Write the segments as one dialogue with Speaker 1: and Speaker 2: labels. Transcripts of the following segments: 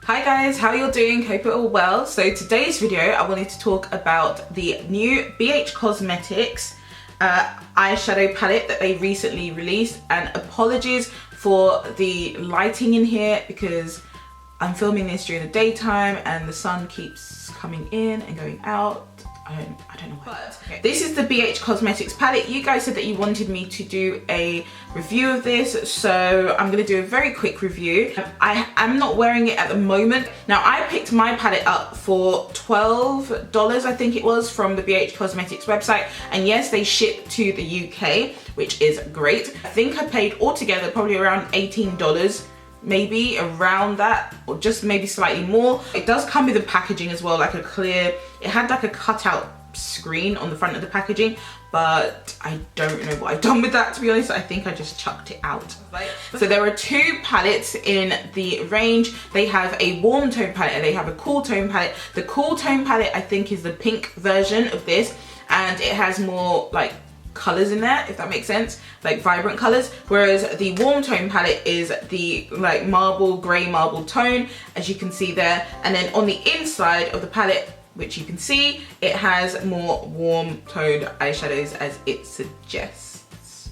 Speaker 1: Hi guys, how you're doing? Hope you're all well. So today's video I wanted to talk about the new Bhcosmetics eyeshadow palette that they recently released, and apologies for the lighting in here because I'm filming this during the daytime and the sun keeps coming in and going out. I don't know why. But okay. This is the Bhcosmetics palette. You guys said that you wanted me to do a review of this, so I'm gonna do a very quick review. I am not wearing it at the moment. Now I picked my palette up for $12, I think it was, from the Bhcosmetics website, and yes, they ship to the UK, which is great. I think I paid altogether probably around $18, maybe around that, or just maybe slightly more. It does come with the packaging as well, like a clear, it had like a cutout screen on the front of the packaging, but I don't know what I've done with that, to be honest. I think I just chucked it out. So there are two palettes in the range. They have a warm tone palette and they have a cool tone palette. The cool tone palette I think is the pink version of this, and it has more like colors in there, if that makes sense, like vibrant colors, whereas the warm tone palette is the like marble, grey marble tone, as you can see there. And then on the inside of the palette, which you can see, it has more warm toned eyeshadows as it suggests.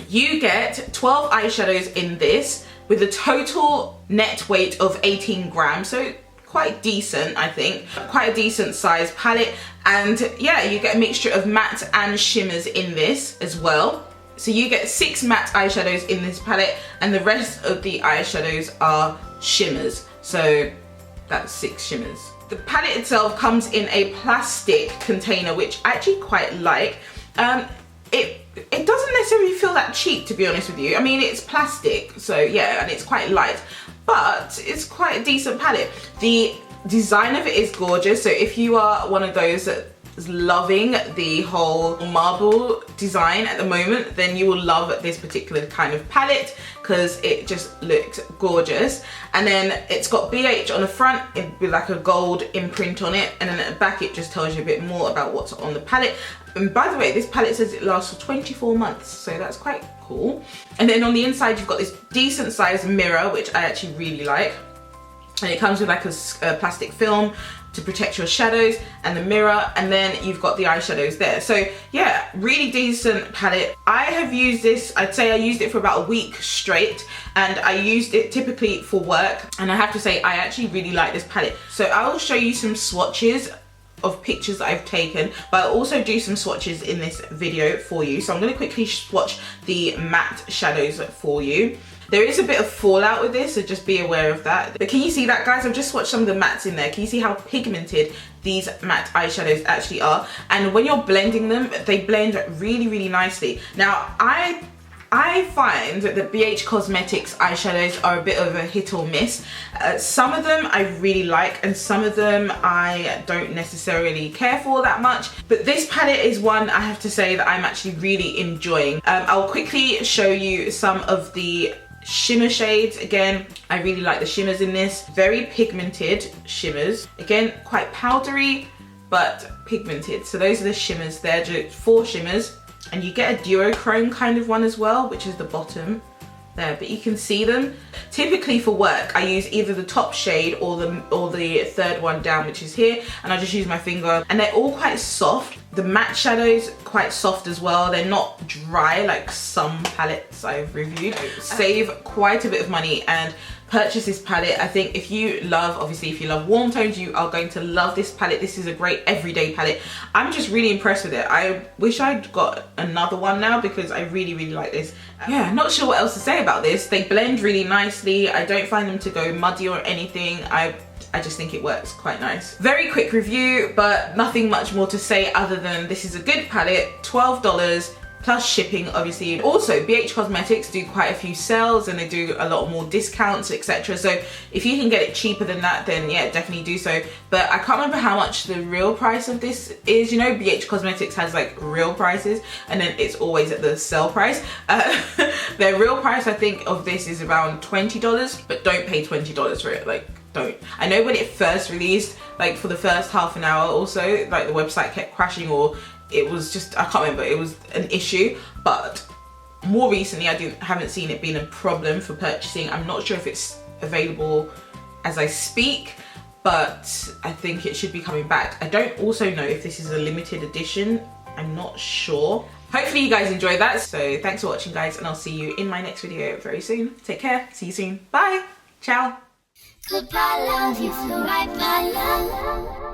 Speaker 1: You get 12 eyeshadows in this with a total net weight of 18 grams, so quite decent, I think. Quite a decent size palette, and yeah, you get a mixture of matte and shimmers in this as well. So you get 6 matte eyeshadows in this palette, and the rest of the eyeshadows are shimmers, so that's 6 shimmers. The palette itself comes in a plastic container, which I actually quite like. It doesn't necessarily feel that cheap, to be honest with you. I mean, it's plastic, so yeah, and it's quite light, but it's quite a decent palette. The design of it is gorgeous, so if you are one of those that is loving the whole marble design at the moment, then you will love this particular kind of palette because it just looks gorgeous. And then it's got BH on the front with like a gold imprint on it, and then at the back it just tells you a bit more about what's on the palette. And by the way, this palette says it lasts for 24 months, so that's quite cool. And then on the inside you've got this decent sized mirror, which I actually really like, and it comes with like a plastic film to protect your shadows and the mirror, and then you've got the eyeshadows there. So yeah, really decent palette. I have used this, I'd say I used it for about a week straight, and I used it typically for work, and I have to say I actually really like this palette. So I will show you some swatches of pictures that I've taken, but I'll also do some swatches in this video for you. So I'm going to quickly swatch the matte shadows for you. There is a bit of fallout with this, so just be aware of that. But can you see that, guys? I've just swatched some of the mattes in there. Can you see how pigmented these matte eyeshadows actually are? And when you're blending them, they blend really, really nicely. Now, I find that the Bhcosmetics eyeshadows are a bit of a hit or miss. Some of them I really like, and some of them I don't necessarily care for that much. But this palette is one I have to say that I'm actually really enjoying. I'll quickly show you some of the shimmer shades. Again, I really like the shimmers in this. Very pigmented shimmers. Again, quite powdery, but pigmented. So those are the shimmers there, just 4 shimmers. And you get a duochrome kind of one as well, which is the bottom there, but you can see them. Typically for work, I use either the top shade or the third one down, which is here, and I just use my finger, and they're all quite soft. The matte shadows quite soft as well. They're not dry like some palettes I've reviewed. Save quite a bit of money and purchase this palette. I think if you love, obviously if you love warm tones, you are going to love this palette. This is a great everyday palette. I'm just really impressed with it. I wish I'd got another one now because I really, really like this. Yeah, not sure what else to say about this. They blend really nicely. I don't find them to go muddy or anything. I just think it works quite nice. Very quick review, but nothing much more to say other than this is a good palette, $12 plus shipping, obviously. Also, Bhcosmetics do quite a few sales and they do a lot more discounts, etc. So if you can get it cheaper than that, then yeah, definitely do so. But I can't remember how much the real price of this is. You know, Bhcosmetics has like real prices and then it's always at the sale price. Their real price, I think, of this is around $20, but don't pay $20 for it. Like, don't. I know when it first released, like for the first half an hour or so, like the website kept crashing, or it was just, I can't remember, it was an issue. But more recently I haven't seen it being a problem for purchasing. I'm not sure if it's available as I speak, but I think it should be coming back. I don't also know if this is a limited edition. I'm not sure. Hopefully you guys enjoyed that. So thanks for watching, guys, and I'll see you in my next video very soon. Take care. See you soon. Bye. Ciao.
Speaker 2: Goodbye, love, you feel right, my love.